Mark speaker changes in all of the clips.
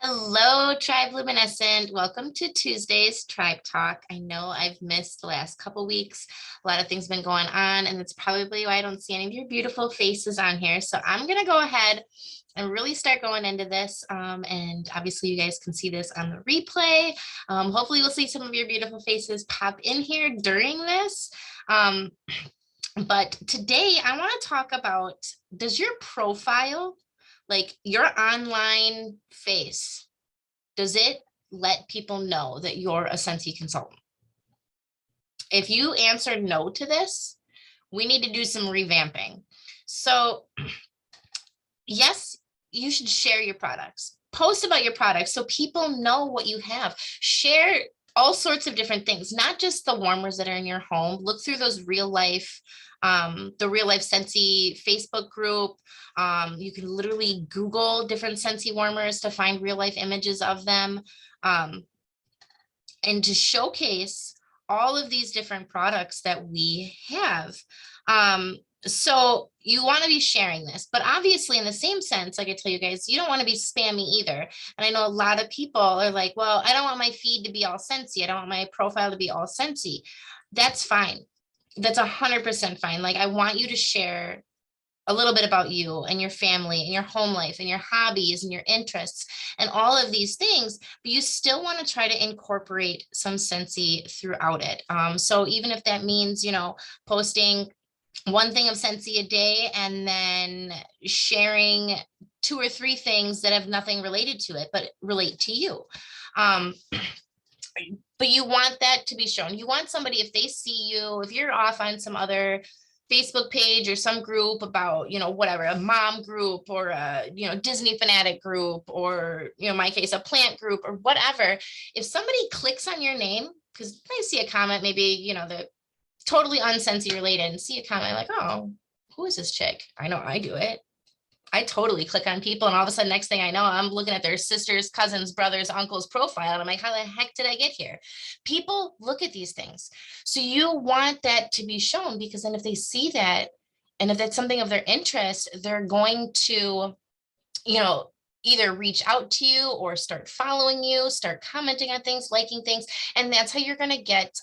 Speaker 1: Hello, Tribe Luminescent. Welcome to Tuesday's Tribe Talk. I know I've missed the last couple weeks. A lot of things been going on, and that's probably why I don't see any of your beautiful faces on here. So I'm going to go ahead and really start going into this. And obviously, you guys can see this on the replay. Hopefully, we'll see some of your beautiful faces pop in here during this. But today, I want to talk about, does your profile, like your online face, does it let people know that you're a Scentsy consultant? If you answered no to this, we need to do some revamping. So yes, you should share your products, post about your products so people know what you have. Share all sorts of different things, not just the warmers that are in your home. Look through those real life, the real life Scentsy Facebook group. You can literally Google different Scentsy warmers to find real life images of them, and to showcase all of these different products that we have. So you want to be sharing this, but obviously in the same sense, like I tell you guys, you don't want to be spammy either. And I know a lot of people are like, well, I don't want my feed to be all Scentsy. I don't want my profile to be all Scentsy. That's fine. That's 100% fine. Like, I want you to share a little bit about you and your family and your home life and your hobbies and your interests and all of these things, but you still want to try to incorporate some Scentsy throughout it. So even if that means, posting one thing of Scentsy a day and then sharing 2 or 3 things that have nothing related to it, but relate to you. But you want that to be shown. You want somebody, if they see you, if you're off on some other Facebook page or some group about, whatever, a mom group or a, Disney fanatic group, or, in my case, a plant group or whatever, if somebody clicks on your name, because they see a comment, maybe, that totally unsensy related, and see a comment like, oh, who is this chick? I know I do it. I totally click on people, and all of a sudden, next thing I know, I'm looking at their sisters, cousins, brothers, uncles profile, and I'm like, how the heck did I get here? People look at these things. So you want that to be shown, because then if they see that, and if that's something of their interest, they're going to, either reach out to you or start following you, start commenting on things, liking things. And that's how you're going to get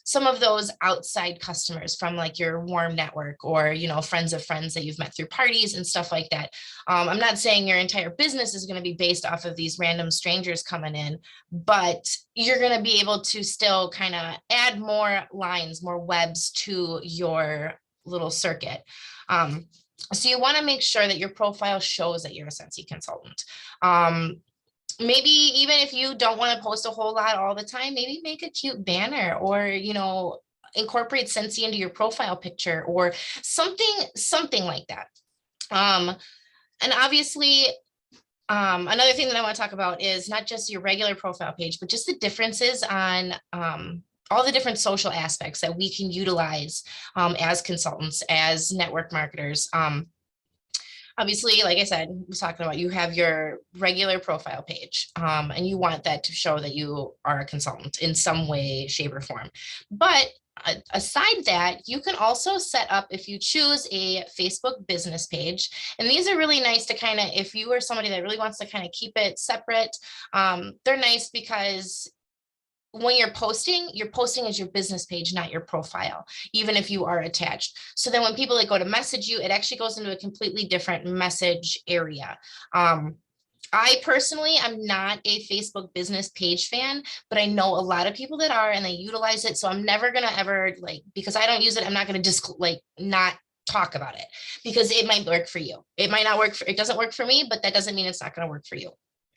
Speaker 1: some of those outside customers from like your warm network, or, friends of friends that you've met through parties and stuff like that. I'm not saying your entire business is going to be based off of these random strangers coming in, but you're going to be able to still kind of add more lines, more webs to your little circuit. So you want to make sure that your profile shows that you're a Scentsy consultant. Maybe even if you don't want to post a whole lot all the time, maybe make a cute banner, or, incorporate Scentsy into your profile picture, or something like that. And obviously, another thing that I want to talk about is not just your regular profile page, but just the differences on all the different social aspects that we can utilize as consultants, as network marketers. Obviously, like I said, I was talking about, you have your regular profile page, and you want that to show that you are a consultant in some way, shape, or form. But aside that, you can also set up, if you choose, a Facebook business page. And these are really nice to kind of, if you are somebody that really wants to kind of keep it separate, they're nice because when you're posting as your business page, not your profile, even if you are attached. So then when people go to message you, it actually goes into a completely different message area. I personally am not a Facebook business page fan, but I know a lot of people that are, and they utilize it. So I'm never going to ever, because I don't use it, I'm not going to just not talk about it, because it might work for you. It might not work it doesn't work for me, but that doesn't mean it's not going to work for you.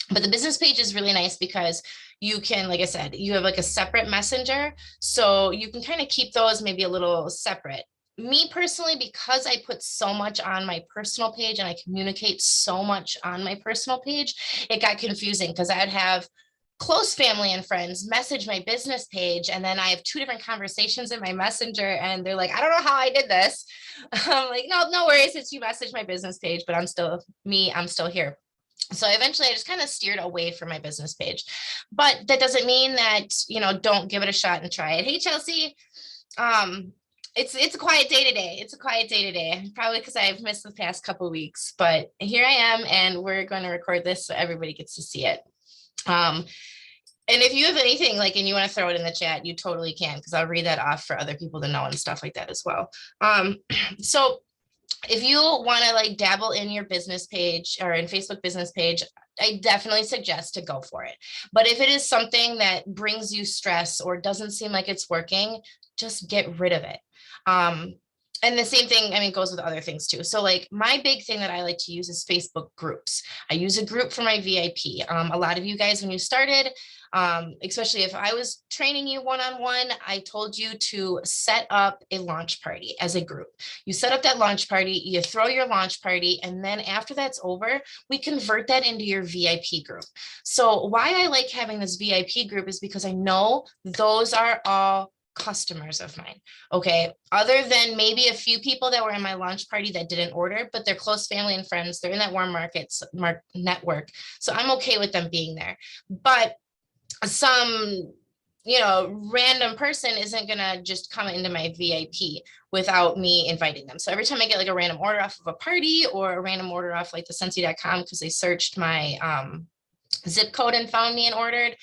Speaker 1: But the business page is really nice because you can, like I said, you have a separate messenger. So you can kind of keep those maybe a little separate. Me personally, because I put so much on my personal page and I communicate so much on my personal page, it got confusing, because I'd have close family and friends message my business page, and then I have 2 different conversations in my messenger, and they're like, I don't know how I did this. I'm like, no worries, it's you message my business page, but I'm still me, I'm still here. So eventually I just kind of steered away from my business page, but that doesn't mean that, don't give it a shot and try it. Hey, Chelsea. It's a quiet day today. It's a quiet day today, probably because I've missed the past couple weeks, but here I am, and we're going to record this so everybody gets to see it. Um, and if you have anything like, and you want to throw it in the chat, you totally can, because I'll read that off for other people to know and stuff like that as well. So if you want to like dabble in your business page or in Facebook business page, I definitely suggest to go for it. But if it is something that brings you stress or doesn't seem like it's working, just get rid of it. And the same thing, I mean, goes with other things too. So like my big thing that I like to use is Facebook groups. I use a group for my VIP. A lot of you guys, when you started, especially if I was training you one-on-one, I told you to set up a launch party as a group. You set up that launch party, you throw your launch party, and then after that's over, we convert that into your VIP group. So why I like having this VIP group is because I know those are all customers of mine. Okay. Other than maybe a few people that were in my launch party that didn't order, but they're close family and friends. They're in that warm markets network. So I'm okay with them being there. But some, random person isn't going to just come into my VIP without me inviting them. So every time I get like a random order off of a party or a random order off like the Scentsy.com, because they searched my zip code and found me and ordered,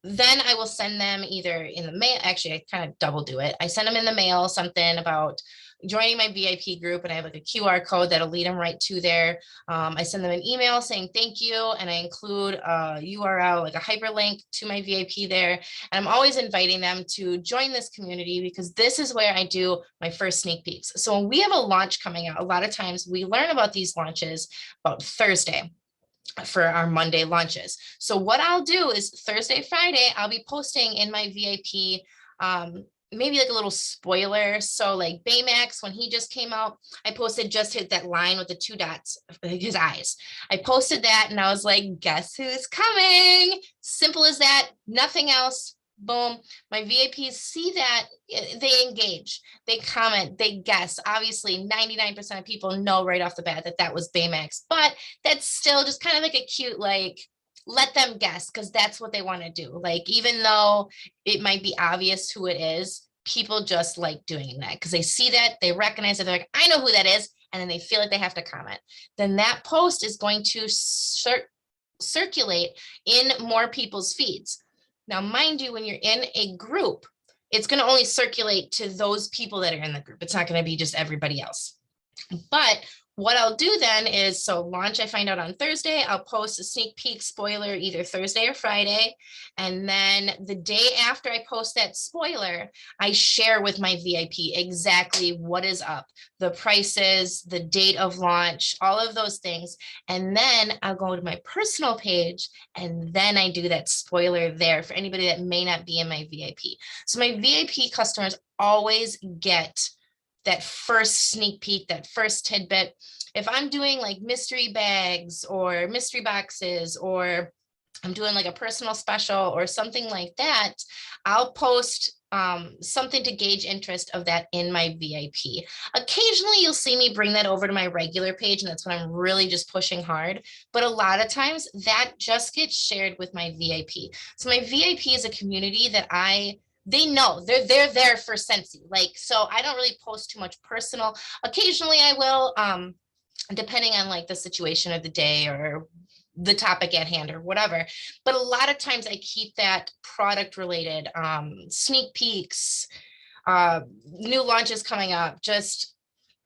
Speaker 1: then I will send them either in the mail. Actually, I kind of double do it. I send them in the mail something about joining my VIP group, and I have like a QR code that'll lead them right to there. I send them an email saying thank you, and I include a URL, like a hyperlink to my VIP there. And I'm always inviting them to join this community, because this is where I do my first sneak peeks. So when we have a launch coming out, a lot of times we learn about these launches about Thursday for our Monday launches. So what I'll do is Thursday, Friday, I'll be posting in my VIP, maybe like a little spoiler. So like Baymax, when he just came out, I posted just hit that line with the 2 dots, his eyes. I posted that and I was like, guess who's coming? Simple as that, nothing else. Boom. My VIPs see that, they engage, they comment, they guess. Obviously 99% of people know right off the bat that that was Baymax, but that's still just kind of like a cute, like, let them guess, because that's what they want to do. Like, even though it might be obvious who it is, people just like doing that because they see that, they recognize it, they're like, I know who that is, and then they feel like they have to comment. Then that post is going to circulate in more people's feeds. Now, mind you, when you're in a group, it's going to only circulate to those people that are in the group. It's not going to be just everybody else. But what I'll do then is, so launch, I find out on Thursday, I'll post a sneak peek spoiler either Thursday or Friday. And then the day after I post that spoiler, I share with my VIP exactly what is up, the prices, the date of launch, all of those things. And then I'll go to my personal page, and then I do that spoiler there for anybody that may not be in my VIP. So my VIP customers always get that first sneak peek, that first tidbit. If I'm doing like mystery bags or mystery boxes, or I'm doing like a personal special or something like that, I'll post something to gauge interest of that in my VIP. Occasionally you'll see me bring that over to my regular page, and that's when I'm really just pushing hard. But a lot of times that just gets shared with my VIP. So my VIP is a community that they know they're there for Scentsy. Like, so I don't really post too much personal. Occasionally I will, depending on like the situation of the day or the topic at hand or whatever. But a lot of times I keep that product related, sneak peeks, new launches coming up, just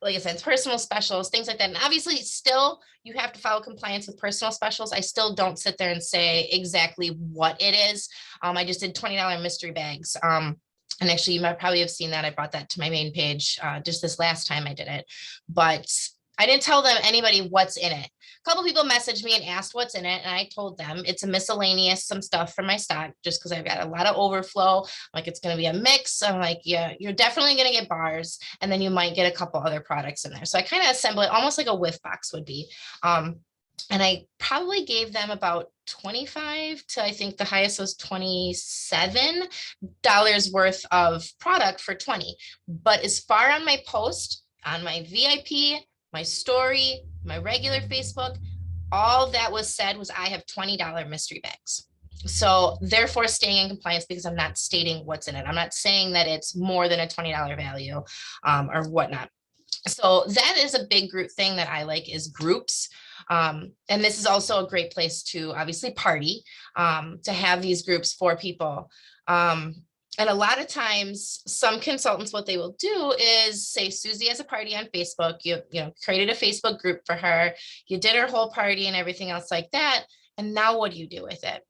Speaker 1: like I said, personal specials, things like that. And obviously still you have to follow compliance with personal specials. I still don't sit there and say exactly what it is. I just did $20 mystery bags. And actually you might probably have seen that. I brought that to my main page just this last time I did it, but I didn't tell them anybody what's in it. A couple people messaged me and asked what's in it, and I told them it's a miscellaneous, some stuff from my stock, just because I've got a lot of overflow. Like, it's going to be a mix. I'm like, yeah, you're definitely going to get bars, and then you might get a couple other products in there. So I kind of assemble it almost like a whiff box would be. And I probably gave them about 25 to, I think the highest was $27 worth of product for 20. But as far on my post, on my VIP, my story, my regular Facebook, all that was said was I have $20 mystery bags. So therefore staying in compliance because I'm not stating what's in it. I'm not saying that it's more than a $20 value or whatnot. So that is a big group thing that I like is groups. And this is also a great place to obviously party, to have these groups for people. And a lot of times some consultants, what they will do is say, Susie has a party on Facebook, you created a Facebook group for her, you did her whole party and everything else like that. And now what do you do with it?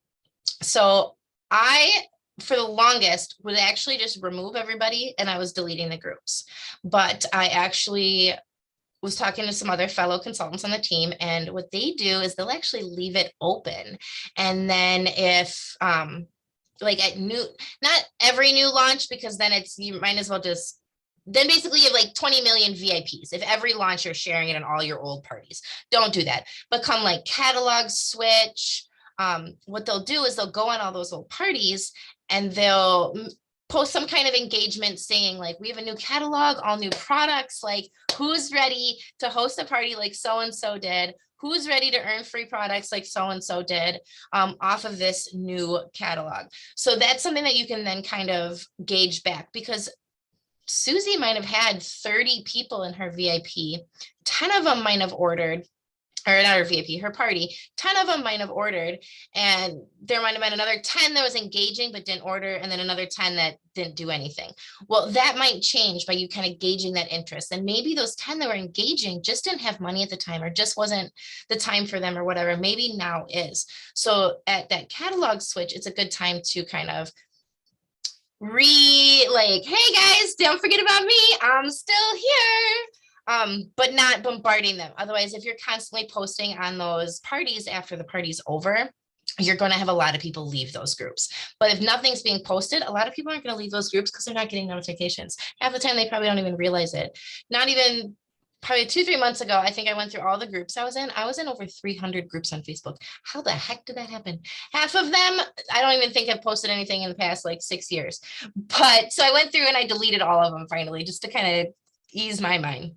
Speaker 1: So I, for the longest, would actually just remove everybody and I was deleting the groups. But I actually was talking to some other fellow consultants on the team, and what they do is they'll actually leave it open. And then if like at new, not every new launch, because then it's, you might as well just, then basically you have like 20 million VIPs. If every launch you're sharing it in all your old parties, don't do that. But come like catalog switch, what they'll do is they'll go on all those old parties and they'll post some kind of engagement saying like, we have a new catalog, all new products, like who's ready to host a party like so-and-so did, who's ready to earn free products like so-and-so did off of this new catalog. So that's something that you can then kind of gauge back, because Susie might have had 30 people in her VIP, 10 of them might have ordered, or not her VIP, her party, 10 of them might have ordered, and there might have been another 10 that was engaging but didn't order, and then another 10 that didn't do anything. Well, that might change by you kind of gauging that interest. And maybe those 10 that were engaging just didn't have money at the time, or just wasn't the time for them or whatever. Maybe now is. So at that catalog switch, it's a good time to kind of like, hey guys, don't forget about me, I'm still here. But not bombarding them. Otherwise, if you're constantly posting on those parties after the party's over, you're going to have a lot of people leave those groups. But if nothing's being posted, a lot of people aren't going to leave those groups because they're not getting notifications. Half the time, they probably don't even realize it. Not even probably 2-3 months ago, I think I went through all the groups I was in. I was in over 300 groups on Facebook. How the heck did that happen? Half of them, I don't even think I've posted anything in the past like 6 years. But so I went through and I deleted all of them finally, just to kind of ease my mind.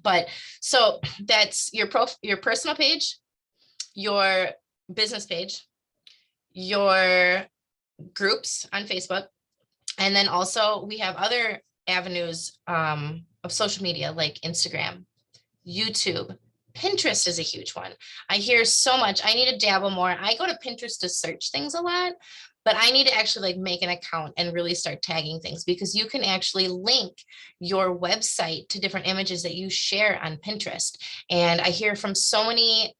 Speaker 1: But so that's your personal page, your business page, your groups on Facebook. And then also we have other avenues of social media like Instagram, YouTube. Pinterest is a huge one. I hear so much. I need to dabble more. I go to Pinterest to search things a lot, but I need to actually like make an account and really start tagging things, because you can actually link your website to different images that you share on Pinterest. And I hear from so many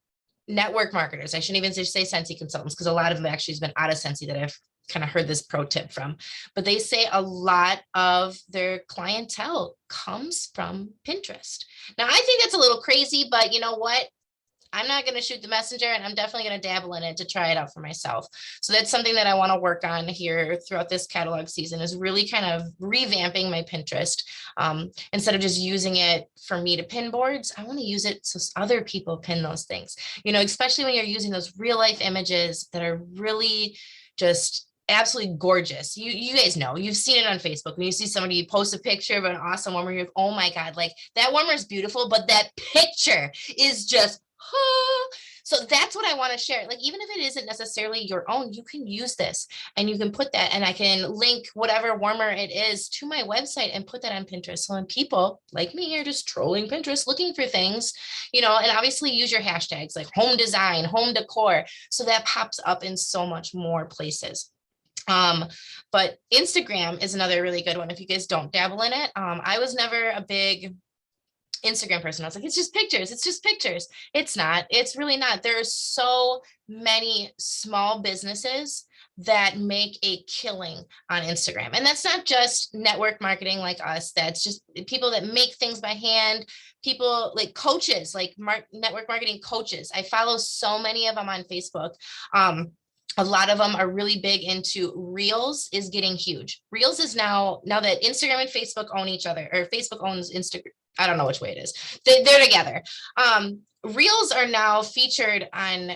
Speaker 1: network marketers, I shouldn't even say Scentsy consultants, because a lot of them actually has been out of Scentsy that I've kind of heard this pro tip from, but they say a lot of their clientele comes from Pinterest. Now, I think that's a little crazy, but you know what? I'm not going to shoot the messenger, and I'm definitely going to dabble in it to try it out for myself. So that's something that I want to work on here throughout this catalog season, is really kind of revamping my Pinterest. Instead of just using it for me to pin boards, I want to use it so other people pin those things, especially when you're using those real life images that are really just absolutely gorgeous. You guys know, you've seen it on Facebook when you see somebody post a picture of an awesome warmer, you're like, oh my God, like that warmer is beautiful, but that picture is just, so that's what I want to share. Like, even if it isn't necessarily your own, you can use this and you can put that, and I can link whatever warmer it is to my website and put that on Pinterest. So when people like me are just trolling Pinterest, looking for things, and obviously use your hashtags like home design, home decor. So that pops up in so much more places. But Instagram is another really good one if you guys don't dabble in it. I was never a big Instagram person. I was like, it's just pictures. It's just pictures. It's not. It's really not. There are so many small businesses that make a killing on Instagram. And that's not just network marketing like us. That's just people that make things by hand, people like coaches, like network marketing coaches. I follow so many of them on Facebook. A lot of them are really big into Reels is getting huge. Reels is now that Instagram and Facebook own each other, or Facebook owns Instagram. I don't know which way it is. They're together. Reels are now featured on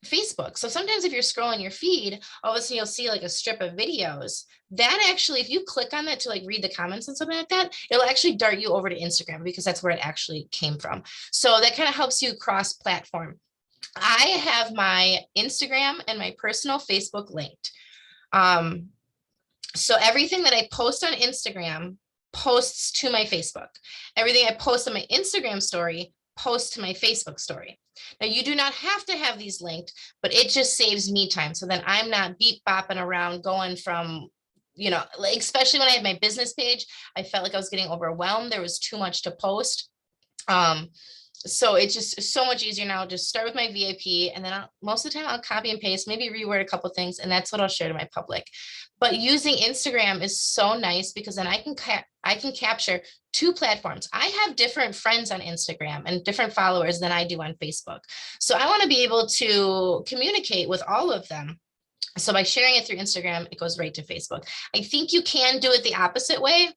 Speaker 1: Facebook. So sometimes if you're scrolling your feed, all of a sudden you'll see like a strip of videos that actually, if you click on that to like read the comments and something like that, it'll actually dart you over to Instagram, because that's where it actually came from. So that kind of helps you cross platform. I have my Instagram and my personal Facebook linked. So everything that I post on Instagram posts to my Facebook. Everything I post on my Instagram story posts to my Facebook story. Now you do not have to have these linked, but it just saves me time. So then I'm not beep bopping around going from, like, especially when I had my business page, I felt like I was getting overwhelmed. There was too much to post. So it's just so much easier now. Just start with my VIP, and then most of the time I'll copy and paste, maybe reword a couple things, and that's what I'll share to my public. But using Instagram is so nice because then I can capture two platforms. I have different friends on Instagram and different followers than I do on Facebook. So I want to be able to communicate with all of them. So by sharing it through Instagram, it goes right to Facebook. I think you can do it the opposite way,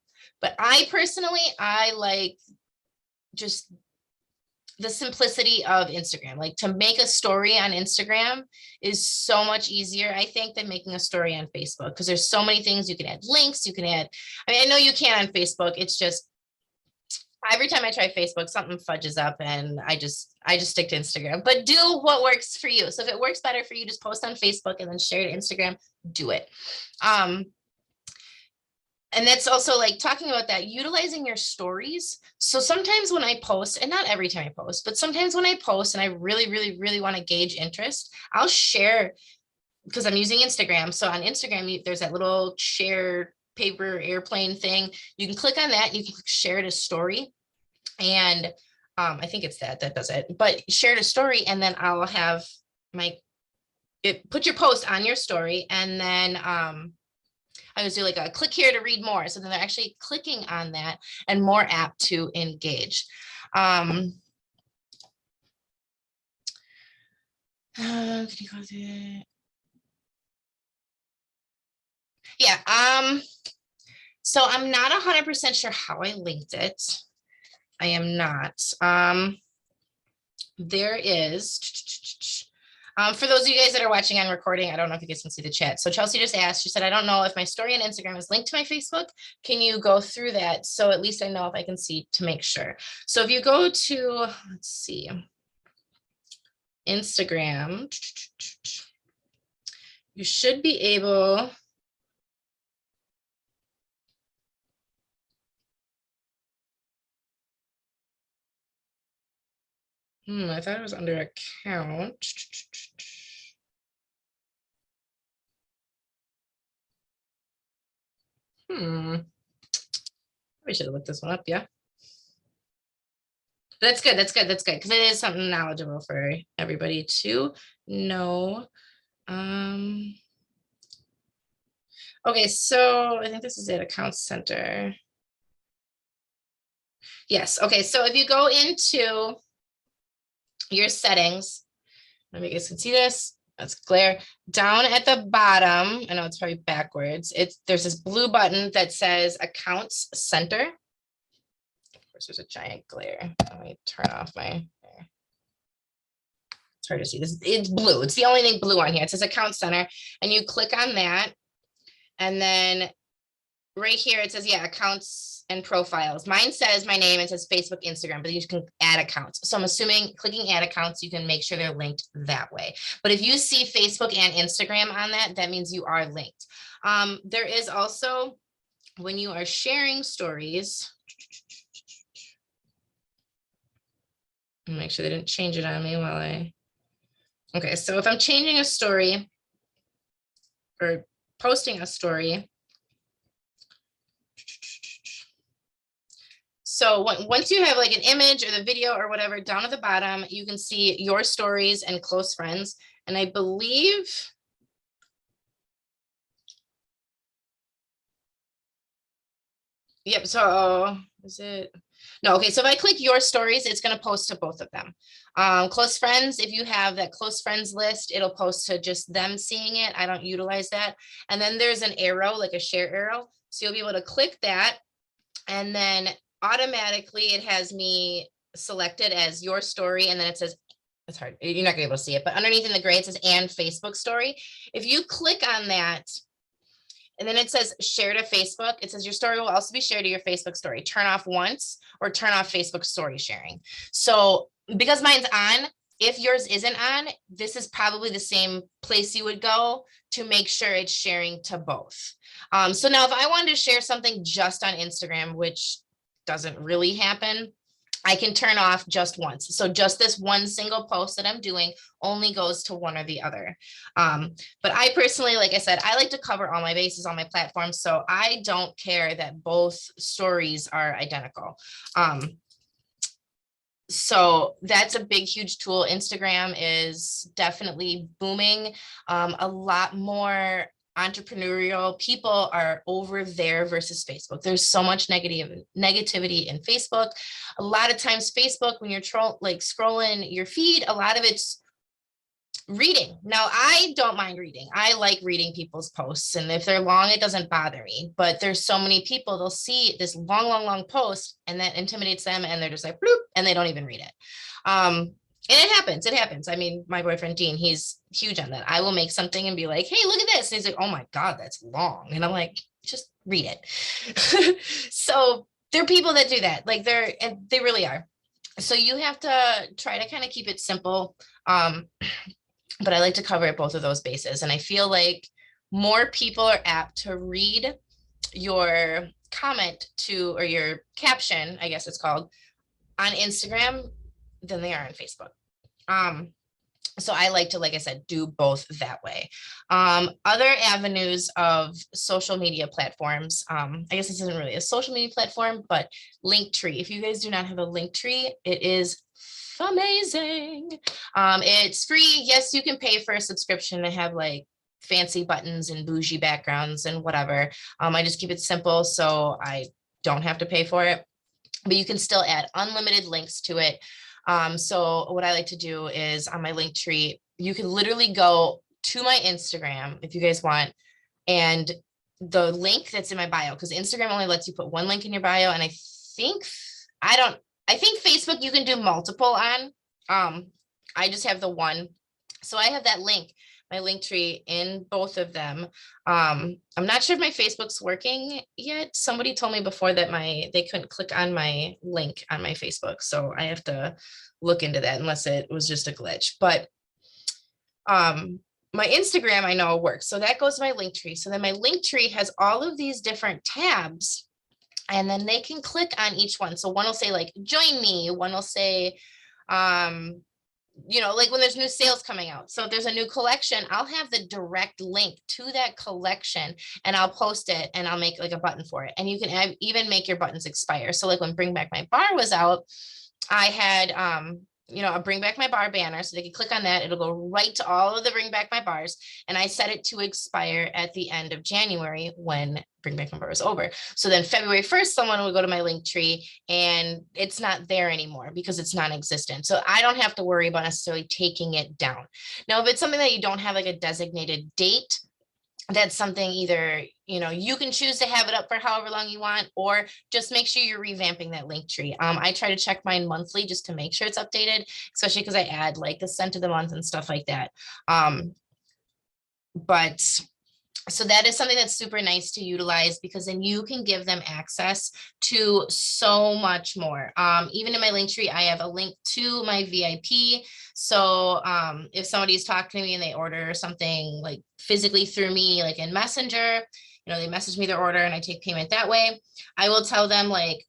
Speaker 1: but I like just the simplicity of Instagram. Like, to make a story on Instagram is so much easier, I think, than making a story on Facebook, because there's so many things you can add. Links, you can add. I mean, I know you can on Facebook. It's just every time I try Facebook, something fudges up, and I just stick to Instagram. But do what works for you. So if it works better for you, just post on Facebook and then share it to Instagram. Do it. And that's also, like, talking about that, utilizing your stories. So sometimes when I post, and not every time I post, but sometimes when I post and I really, really, really want to gauge interest, I'll share, because I'm using Instagram. So on Instagram, there's that little share paper airplane thing. You can click on that. You can share it as story. And I think it's that does it. But share it as story, and then I'll have put your post on your story, and then I was doing like a click here to read more. So then they're actually clicking on that and more apt to engage. Can you go through it? Yeah. So I'm not 100% sure how I linked it. I am not. There is, for those of you guys that are watching on recording, I don't know if you guys can see the chat. So Chelsea just asked, she said, I don't know if my story on Instagram is linked to my Facebook. Can you go through that? So at least I know if I can see to make sure. So if you go to, let's see, Instagram, you should be able, I thought it was under account. We should have looked this one up. Yeah. That's good. That's good. That's good. Because it is something knowledgeable for everybody to know. Okay, so I think this is it, Account Center. Yes. Okay, so if you go into your settings, let me guys can see this. That's glare. Down at the bottom, I know it's probably backwards. There's this blue button that says Accounts Center. Of course, there's a giant glare. Let me turn off my. It's hard to see this. It's blue. It's the only thing blue on here. It says Account Center, and you click on that, and then right here it says, yeah, accounts and profiles. Mine says my name, it says Facebook, Instagram, but you can add accounts. So I'm assuming clicking add accounts, you can make sure they're linked that way. But if you see Facebook and Instagram on that, that means you are linked. There is also, when you are sharing stories, make sure they didn't change it on me while okay, so if I'm changing a story or posting a story, so once you have like an image or the video or whatever, down at the bottom, you can see your stories and close friends. And I believe, yep, so is it? No, okay, so if I click your stories, it's going to post to both of them. Close friends, if you have that close friends list, it'll post to just them seeing it. I don't utilize that. And then there's an arrow, like a share arrow. So you'll be able to click that, and then automatically it has me selected as your story, and then it says, it's hard, you're not gonna be able to see it, but underneath in the gray it says and Facebook story. If you click on that, and then it says share to Facebook, it says your story will also be shared to your Facebook story. Turn off once or turn off Facebook story sharing. So because mine's on, if yours isn't on, this is probably the same place you would go to make sure it's sharing to both. So now if I wanted to share something just on Instagram, which doesn't really happen, I can turn off just once. So just this one single post that I'm doing only goes to one or the other. But I personally, like I said, I like to cover all my bases on my platform. So I don't care that both stories are identical. So that's a big, huge tool. Instagram is definitely booming. A lot more entrepreneurial people are over there versus Facebook. There's so much negativity in Facebook. A lot of times Facebook, when you're scrolling your feed, a lot of it's reading. Now, I don't mind reading. I like reading people's posts. And if they're long, it doesn't bother me. But there's so many people, they'll see this long, long, long post and that intimidates them. And they're just like, bloop, and they don't even read it. And it happens. It happens. I mean, my boyfriend, Dean, he's huge on that. I will make something and be like, hey, look at this. And he's like, oh my God, that's long. And I'm like, just read it. So there are people that do that. Like they really are. So you have to try to kind of keep it simple. But I like to cover both of those bases. And I feel like more people are apt to read your comment or your caption, I guess it's called, on Instagram than they are on Facebook. So I like to, like I said, do both that way. Other avenues of social media platforms, I guess this isn't really a social media platform, but Linktree. If you guys do not have a Linktree, it is amazing. It's free. Yes, you can pay for a subscription to have like fancy buttons and bougie backgrounds and whatever. I just keep it simple so I don't have to pay for it, but you can still add unlimited links to it. So what I like to do is on my Linktree, you can literally go to my Instagram if you guys want, and the link that's in my bio, because Instagram only lets you put one link in your bio, and I think Facebook you can do multiple on. I just have the one. So I have that link, my Linktree, in both of them. I'm not sure if my Facebook's working yet. Somebody told me before that they couldn't click on my link on my Facebook. So I have to look into that unless it was just a glitch. But my Instagram, I know works. So that goes to my Linktree. So then my Linktree has all of these different tabs, and then they can click on each one. So one will say like, join me. One will say, like when there's new sales coming out. So if there's a new collection, I'll have the direct link to that collection and I'll post it and I'll make like a button for it. And you can even make your buttons expire. So like when Bring Back My Bar was out, I had, a Bring Back My Bar banner. So they can click on that. It'll go right to all of the Bring Back My Bars. And I set it to expire at the end of January when Bring Back My Bar is over. So then February 1st, someone will go to my Linktree and it's not there anymore because it's non-existent. So I don't have to worry about necessarily taking it down. Now, if it's something that you don't have like a designated date, that's something either, you can choose to have it up for however long you want, or just make sure you're revamping that Linktree. I try to check mine monthly just to make sure it's updated, especially because I add like the scent of the month and stuff like that. So that is something that's super nice to utilize, because then you can give them access to so much more. Even in my Linktree, I have a link to my VIP. So if somebody's talking to me and they order something like physically through me, like in Messenger, they message me their order and I take payment that way, I will tell them like,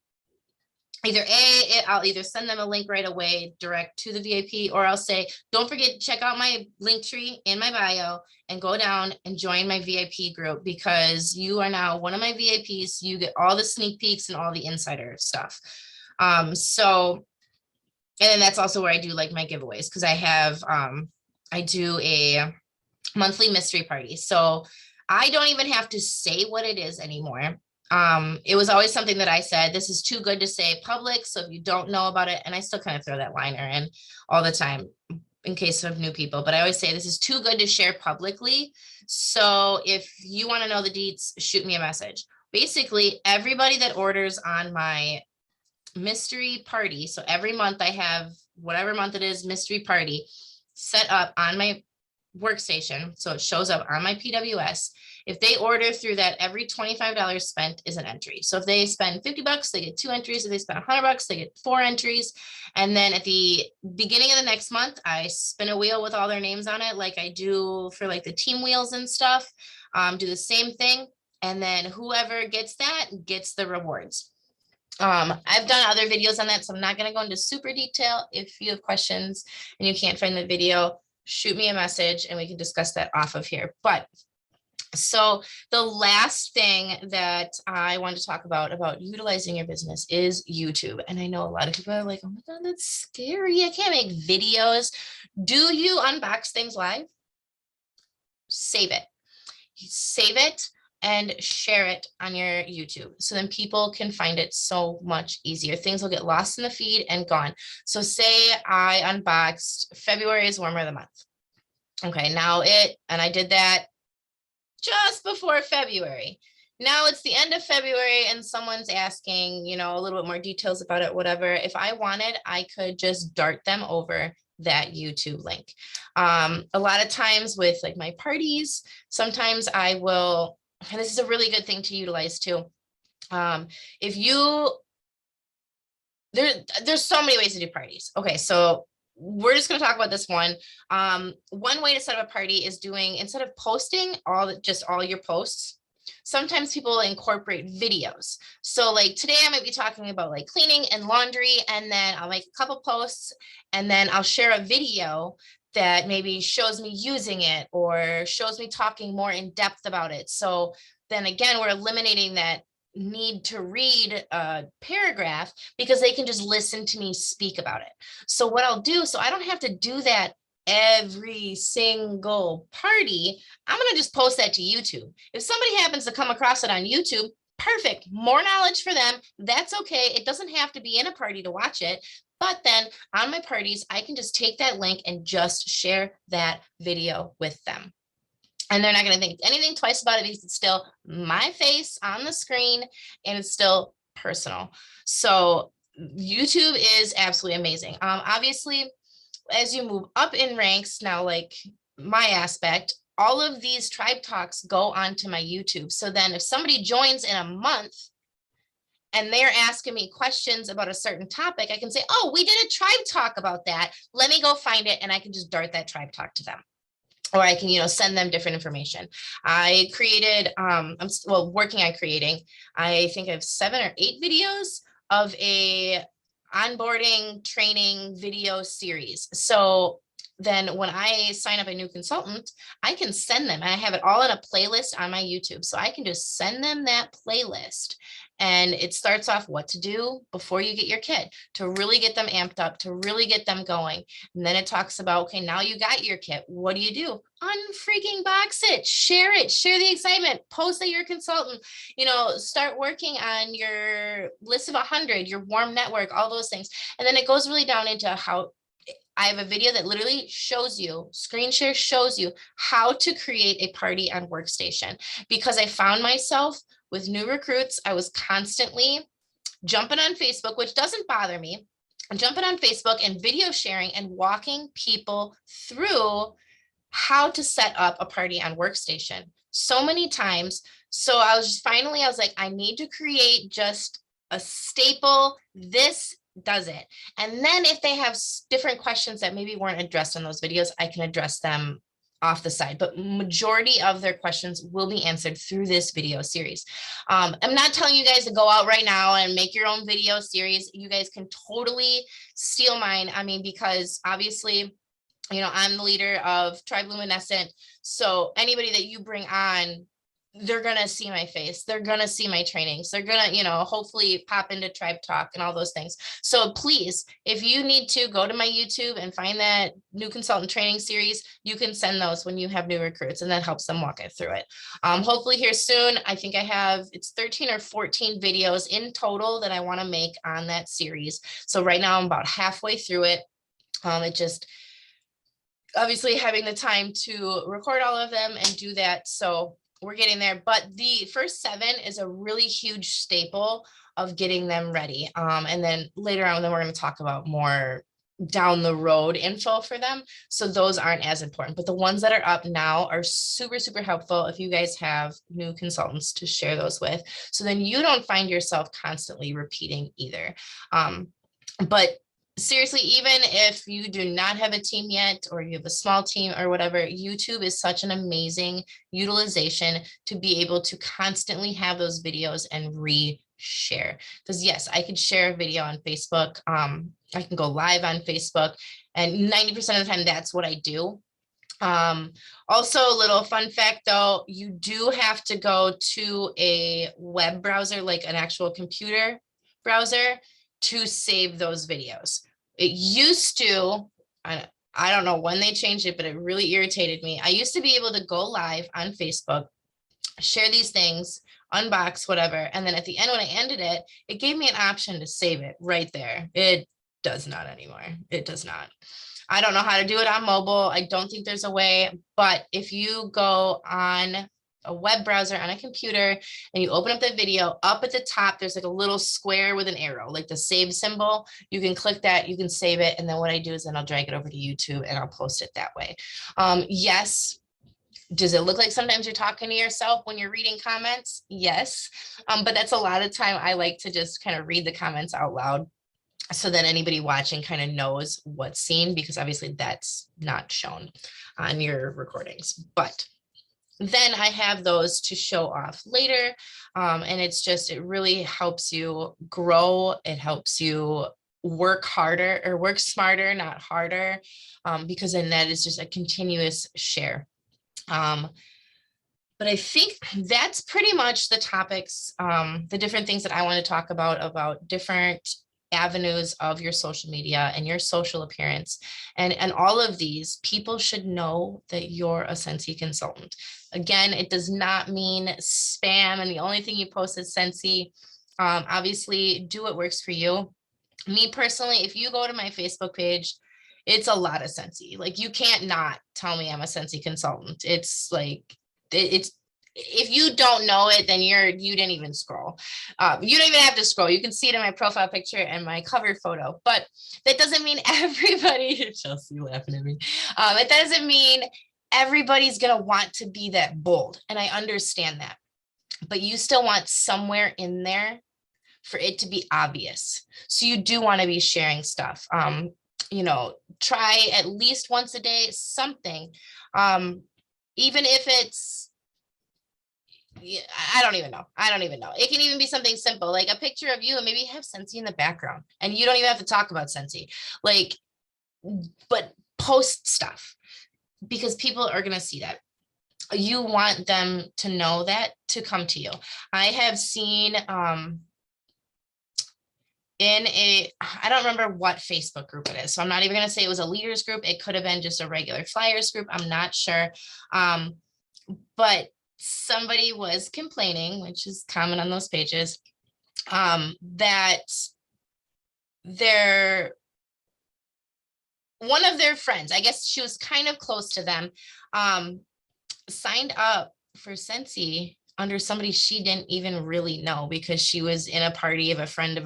Speaker 1: I'll either send them a link right away direct to the VIP, or I'll say, don't forget to check out my Linktree in my bio and go down and join my VIP group, because you are now one of my VIPs. You get all the sneak peeks and all the insider stuff. And then that's also where I do like my giveaways, because I do a monthly mystery party. So I don't even have to say what it is anymore. It was always something that I said, this is too good to say public. So if you don't know about it, and I still kind of throw that liner in all the time in case of new people, but I always say this is too good to share publicly. So if you want to know the deets, shoot me a message. Basically, everybody that orders on my mystery party, so every month I have whatever month it is, mystery party set up on my workstation, so it shows up on my PWS. If they order through that, every $25 spent is an entry. So if they spend 50 bucks, they get 2 entries. If they spend 100 bucks, they get 4 entries. And then at the beginning of the next month, I spin a wheel with all their names on it, like I do for like the team wheels and stuff. Do the same thing. And then whoever gets that gets the rewards. I've done other videos on that, so I'm not going to go into super detail. If you have questions and you can't find the video, shoot me a message and we can discuss that off of here. But so the last thing that I want to talk about utilizing your business is YouTube. And I know a lot of people are like, oh my God, that's scary. I can't make videos. Do you unbox things live? Save it. Save it and share it on your YouTube. So then people can find it so much easier. Things will get lost in the feed and gone. So say I unboxed February is warmer of the month. Okay, and I did that just before February. Now it's the end of February and someone's asking, a little bit more details about it, whatever. If I wanted, I could just dart them over that YouTube link. A lot of times with like my parties, sometimes I will, and this is a really good thing to utilize too. There's so many ways to do parties. Okay, so we're just going to talk about this one. One way to set up a party is doing, instead of posting all your posts, sometimes people incorporate videos. So like today I might be talking about like cleaning and laundry, and then I'll make a couple posts and then I'll share a video that maybe shows me using it or shows me talking more in depth about it. So then again, we're eliminating that need to read a paragraph because they can just listen to me speak about it. So what I'll do, so I don't have to do that every single party, I'm going to just post that to YouTube. If somebody happens to come across it on YouTube, perfect, more knowledge for them. That's okay. It doesn't have to be in a party to watch it. But then on my parties, I can just take that link and just share that video with them. And they're not going to think anything twice about it because it's still my face on the screen and it's still personal. So YouTube is absolutely amazing. Obviously, as you move up in ranks now, like my aspect, all of these tribe talks go onto my YouTube. So then if somebody joins in a month and they're asking me questions about a certain topic, I can say, oh, we did a tribe talk about that. Let me go find it. And I can just dart that tribe talk to them. Or I can, send them different information. I created, I'm working on creating, I think I have 7 or 8 videos of a onboarding training video series. So then when I sign up a new consultant, I can send them, and I have it all in a playlist on my YouTube. So I can just send them that playlist. And it starts off what to do before you get your kit to really get them amped up, to really get them going. And then it talks about, okay, now you got your kit. What do? Unfreaking box it, share the excitement, post that you're a consultant, start working on your list of 100, your warm network, all those things. And then it goes really down into how I have a video that literally shows you, screen share shows you how to create a party on Workstation, because I found myself with new recruits, I was constantly jumping on Facebook, which doesn't bother me. I'm jumping on Facebook and video sharing and walking people through how to set up a party on Workstation so many times. So I was like, I need to create just a staple. This does it. And then if they have different questions that maybe weren't addressed in those videos, I can address them off the side, but majority of their questions will be answered through this video series. I'm not telling you guys to go out right now and make your own video series. You guys can totally steal mine. I mean, because obviously, I'm the leader of Tribe Luminescent. So anybody that you bring on, they're going to see my face. They're going to see my trainings. They're going to, hopefully pop into Tribe Talk and all those things. So please, if you need to go to my YouTube and find that new consultant training series, you can send those when you have new recruits, and that helps them walk it through it. Hopefully here soon, I think it's 13 or 14 videos in total that I want to make on that series. So right now I'm about halfway through it. Obviously having the time to record all of them and do that. So we're getting there, but the first 7 is a really huge staple of getting them ready. And then later on, then we're going to talk about more down the road info for them. So those aren't as important, but the ones that are up now are super, super helpful if you guys have new consultants to share those with. So then you don't find yourself constantly repeating either. But seriously, even if you do not have a team yet, or you have a small team or whatever, YouTube is such an amazing utilization to be able to constantly have those videos and reshare. Because yes, I could share a video on Facebook. I can go live on Facebook, and 90% of the time that's what I do. Also, a little fun fact though, you do have to go to a web browser, like an actual computer browser, to save those videos. It used to, I don't know when they changed it, but it really irritated me. I used to be able to go live on Facebook, share these things, unbox, whatever. And then at the end, when I ended it, it gave me an option to save it right there. It does not anymore. It does not. I don't know how to do it on mobile. I don't think there's a way, but if you go on a web browser on a computer and you open up the video, up at the top, there's like a little square with an arrow, like the save symbol. You can click that, you can save it. And then what I do is then I'll drag it over to YouTube and I'll post it that way. Yes. Does it look like sometimes you're talking to yourself when you're reading comments? Yes. But that's a lot of time I like to just kind of read the comments out loud, so that anybody watching kind of knows what's seen, because obviously that's not shown on your recordings. But then I have those to show off later. And it's just, it really helps you grow. It helps you work harder, or work smarter, not harder, because then that is just a continuous share. But I think that's pretty much the topics, the different things that I want to talk about different avenues of your social media and your social appearance. And all of these, people should know that you're a Scentsy consultant. Again, it does not mean spam and the only thing you post is Scentsy. Obviously, do what works for you. Me personally, if you go to my Facebook page, it's a lot of Scentsy. Like, you can't not tell me I'm a Scentsy consultant. It's like, it's, if you don't know it, then you didn't even scroll. You don't even have to scroll. You can see it in my profile picture and my cover photo, but that doesn't mean everybody, Chelsea laughing at me. It doesn't mean everybody's going to want to be that bold. And I understand that, but you still want somewhere in there for it to be obvious. So you do want to be sharing stuff. You know, try at least once a day, something, even if it's, I don't even know. It can even be something simple, like a picture of you and maybe have Scentsy in the background, and you don't even have to talk about Scentsy, like, but post stuff, because people are going to see that. You want them to know that, to come to you. I have seen, I don't remember what Facebook group it is, so I'm not even going to say it was a leaders group. It could have been just a regular flyers group. I'm not sure. But somebody was complaining, which is common on those pages, that one of their friends, I guess she was kind of close to them, signed up for Scentsy under somebody she didn't even really know, because she was in a party of a friend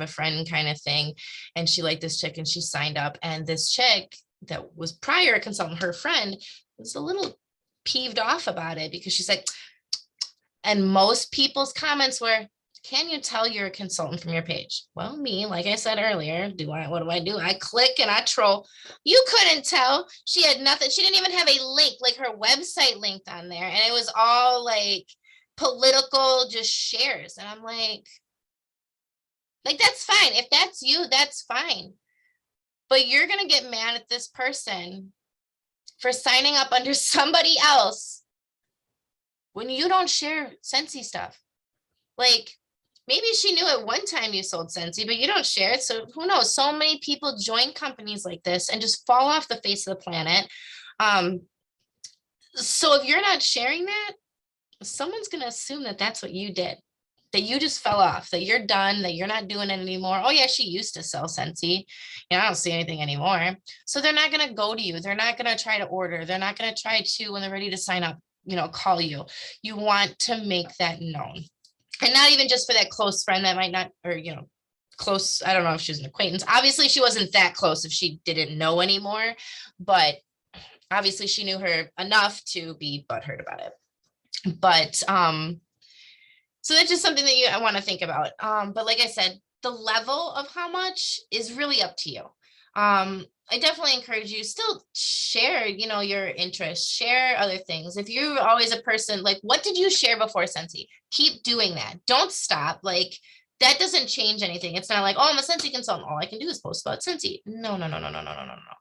Speaker 1: kind of thing. And she liked this chick and she signed up, and this chick that was prior a consultant, her friend, was a little peeved off about it, because she's like, and most people's comments were, can you tell you're a consultant from your page? Well, me, like I said earlier, what do I do? I click and I troll. You couldn't tell. She had nothing. She didn't even have a link, like her website linked on there. And it was all like political, just shares. And I'm like, that's fine. If that's you, that's fine. But you're going to get mad at this person for signing up under somebody else when you don't share Scentsy stuff. Like, maybe she knew at one time you sold Scentsy, but you don't share it. So who knows? So many people join companies like this and just fall off the face of the planet. So if you're not sharing that, someone's going to assume that that's what you did, that you just fell off, that you're done, that you're not doing it anymore. Oh yeah, she used to sell Scentsy. I don't see anything anymore. So they're not going to go to you. They're not going to try to order. They're not going to try to, when they're ready to sign up, call you. You want to make that known. And not even just for that close friend that might not, or, close. I don't know if she was an acquaintance. Obviously, she wasn't that close if she didn't know anymore, but obviously she knew her enough to be butthurt about it. But so that's just something that I want to think about. But like I said, the level of how much is really up to you. I definitely encourage you still share, your interests, share other things. If you're always a person, like, what did you share before Scentsy? Keep doing that. Don't stop. Like, that doesn't change anything. It's not like, oh, I'm a Scentsy consultant. All I can do is post about Scentsy. No, no, no, no, no, no, no, no, no.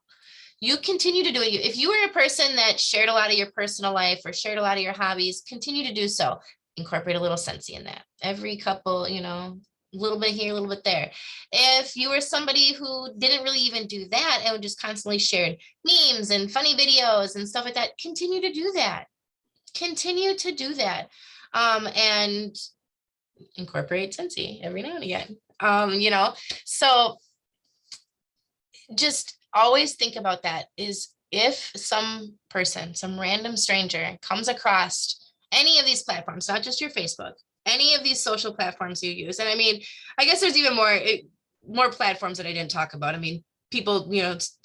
Speaker 1: You continue to do it. If you were a person that shared a lot of your personal life or shared a lot of your hobbies, continue to do so. Incorporate a little Scentsy in that. Every couple, a little bit here, a little bit there. If you were somebody who didn't really even do that and just constantly shared memes and funny videos and stuff like that, continue to do that. Continue to do that. And incorporate Scentsy every now and again. So just always think about that, is if some person, some random stranger comes across any of these platforms, not just your Facebook, any of these social platforms you use. And I mean, I guess there's even more platforms that I didn't talk about. I mean, people,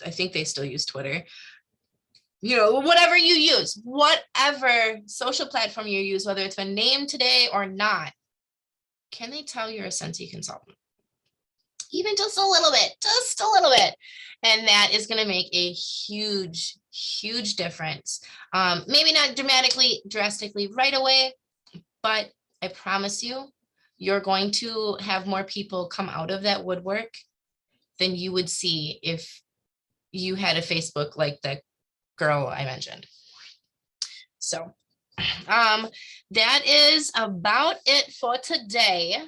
Speaker 1: I think they still use Twitter, whatever you use, whatever social platform you use, whether it's been named today or not, can they tell you're a Scentsy consultant? Even just a little bit. And that is going to make a huge, huge difference. Maybe not drastically right away, but I promise you, you're going to have more people come out of that woodwork than you would see if you had a Facebook like the girl I mentioned. So that is about it for today.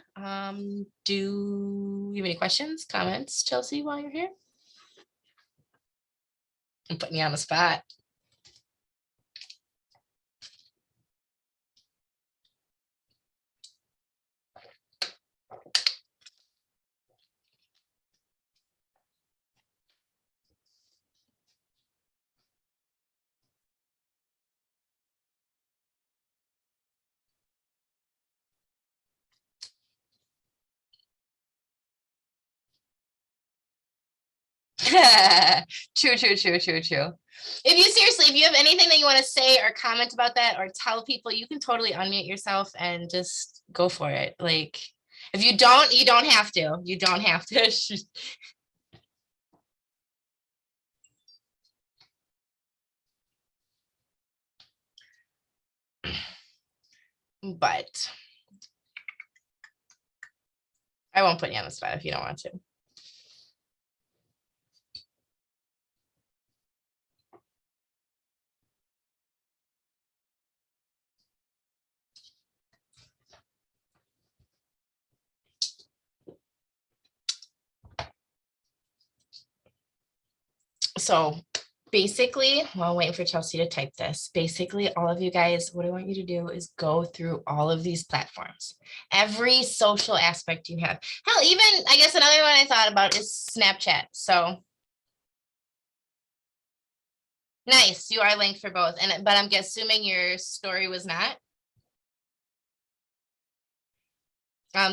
Speaker 1: Do you have any questions, comments, Chelsea, while you're here? I'm putting you on the spot. True. If you have anything that you want to say or comment about that or tell people, you can totally unmute yourself and just go for it. Like, if you don't have to. You don't have to. But I won't put you on the spot if you don't want to. So basically, while I'm waiting for Chelsea to type this, basically all of you guys, what I want you to do is go through all of these platforms, every social aspect you have. Hell, even, I guess another one I thought about is Snapchat. So nice, you are linked for both. But I'm assuming your story was not.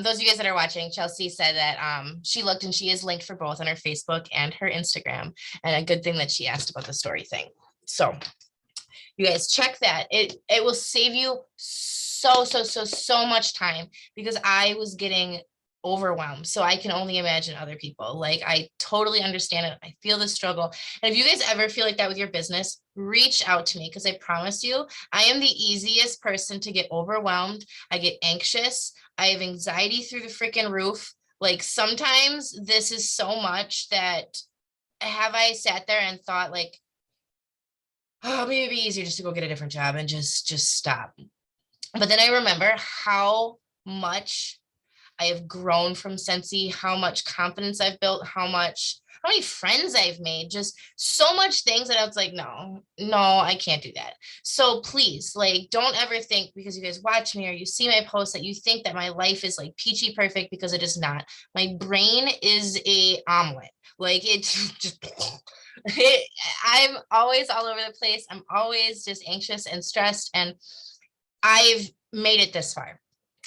Speaker 1: Those of you guys that are watching, Chelsea said that she looked and she is linked for both on her Facebook and her Instagram. And a good thing that she asked about the story thing. So you guys check that. It will save you so much time, because I was getting overwhelmed. So I can only imagine other people. Like, I totally understand it. I feel the struggle. And if you guys ever feel like that with your business, reach out to me, because I promise you, I am the easiest person to get overwhelmed. I get anxious. I have anxiety through the freaking roof. Like, sometimes this is so much that I sat there and thought, like, oh, maybe it'd be easier just to go get a different job and just stop. But then I remember how much I have grown from Scentsy, how much confidence I've built, how many friends I've made, just so much things that I was like, no, I can't do that. So please, like, don't ever think because you guys watch me or you see my posts that you think that my life is like peachy perfect, because it is not. My brain is a omelet. Like, it's just, I'm always all over the place. I'm always just anxious and stressed, and I've made it this far.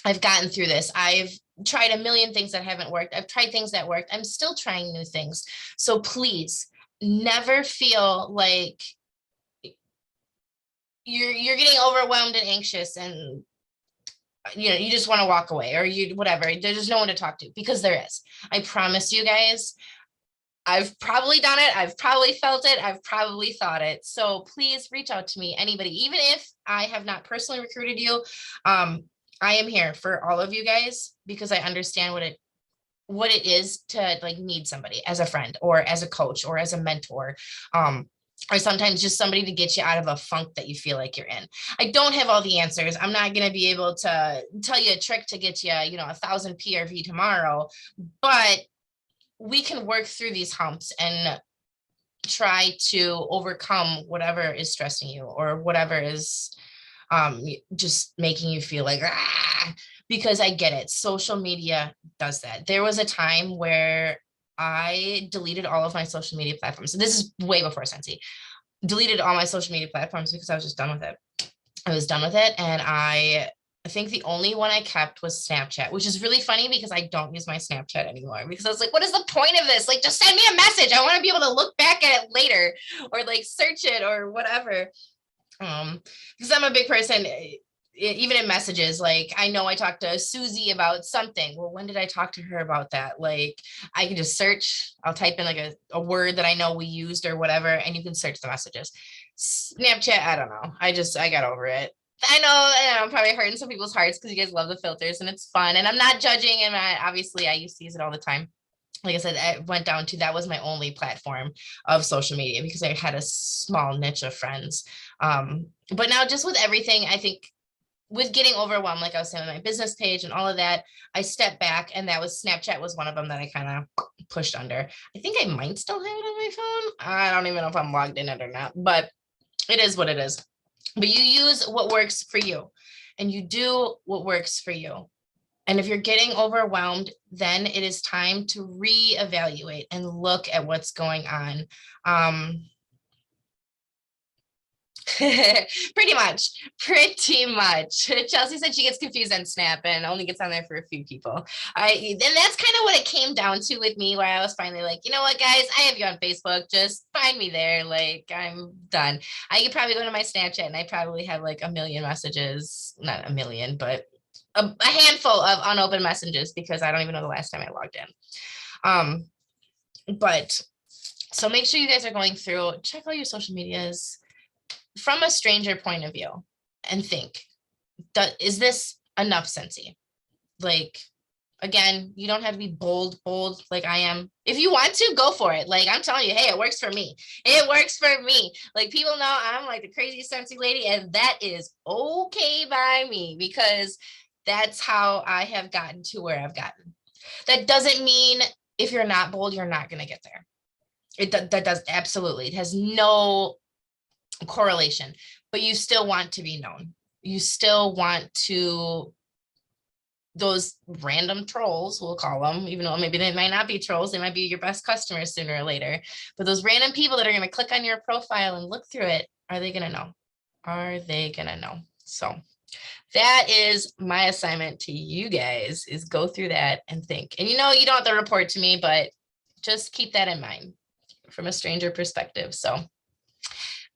Speaker 1: I've gotten through this. I've tried a million things that haven't worked. I've tried things that worked. I'm still trying new things. So please never feel like you're getting overwhelmed and anxious and you just want to walk away or you whatever. There's no one to talk to, because there is. I promise you guys, I've probably done it. I've probably felt it. I've probably thought it. So please reach out to me, anybody, even if I have not personally recruited you. I am here for all of you guys because I understand what it is to like need somebody as a friend or as a coach or as a mentor. Or sometimes just somebody to get you out of a funk that you feel like you're in. I don't have all the answers. I'm not going to be able to tell you a trick to get you, 1,000 PRV tomorrow, but we can work through these humps and try to overcome whatever is stressing you or whatever is just making you feel like, because I get it. Social media does that. There was a time where I deleted all of my social media platforms. So this is way before Scentsy. Deleted all my social media platforms because I was just done with it. I was done with it. And I think the only one I kept was Snapchat, which is really funny because I don't use my Snapchat anymore because I was like, what is the point of this? Like, just send me a message. I want to be able to look back at it later or like search it or whatever. Because I'm a big person, even in messages, like I know I talked to Susie about something. Well, when did I talk to her about that? Like I can just search, I'll type in like a word that I know we used or whatever, and you can search the messages. Snapchat, I don't know. I got over it. I know I'm probably hurting some people's hearts because you guys love the filters and it's fun. And I'm not judging. And obviously I used to use it all the time. Like I said, I went down to that was my only platform of social media because I had a small niche of friends. But now just with everything, I think with getting overwhelmed, like I was saying, with my business page and all of that, I stepped back, and that was Snapchat was one of them that I kind of pushed under. I think I might still have it on my phone. I don't even know if I'm logged in it or not, but it is what it is. But you use what works for you and you do what works for you. And if you're getting overwhelmed, then it is time to reevaluate and look at what's going on. Pretty much. Chelsea said she gets confused on Snap and only gets on there for a few people. And that's kind of what it came down to with me, where I was finally like, you know what, guys, I have you on Facebook. Just find me there. Like, I'm done. I could probably go to my Snapchat and I probably have like a million messages, not a million, but a handful of unopened messages because I don't even know the last time I logged in. But so make sure you guys are going through, check all your social medias from a stranger point of view and think, is this enough, Scentsy? Like, again, you don't have to be bold like I am. If you want to, go for it. Like I'm telling you, hey, it works for me. It works for me. Like people know I'm like the crazy Scentsy lady, and that is okay by me because that's how I have gotten to where I've gotten. That doesn't mean if you're not bold, you're not going to get there. That does absolutely. It has no correlation, but you still want to be known. You still want to, those random trolls, we'll call them, even though maybe they might not be trolls, they might be your best customers sooner or later, but those random people that are going to click on your profile and look through it, are they going to know? Are they going to know? So that is my assignment to you guys, is go through that and think. And you don't have to report to me, but just keep that in mind from a stranger perspective. So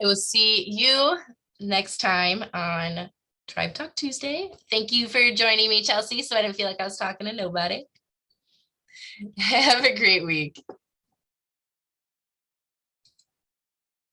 Speaker 1: I will see you next time on Tribe Talk Tuesday. Thank you for joining me, Chelsea, so I didn't feel like I was talking to nobody. Have a great week.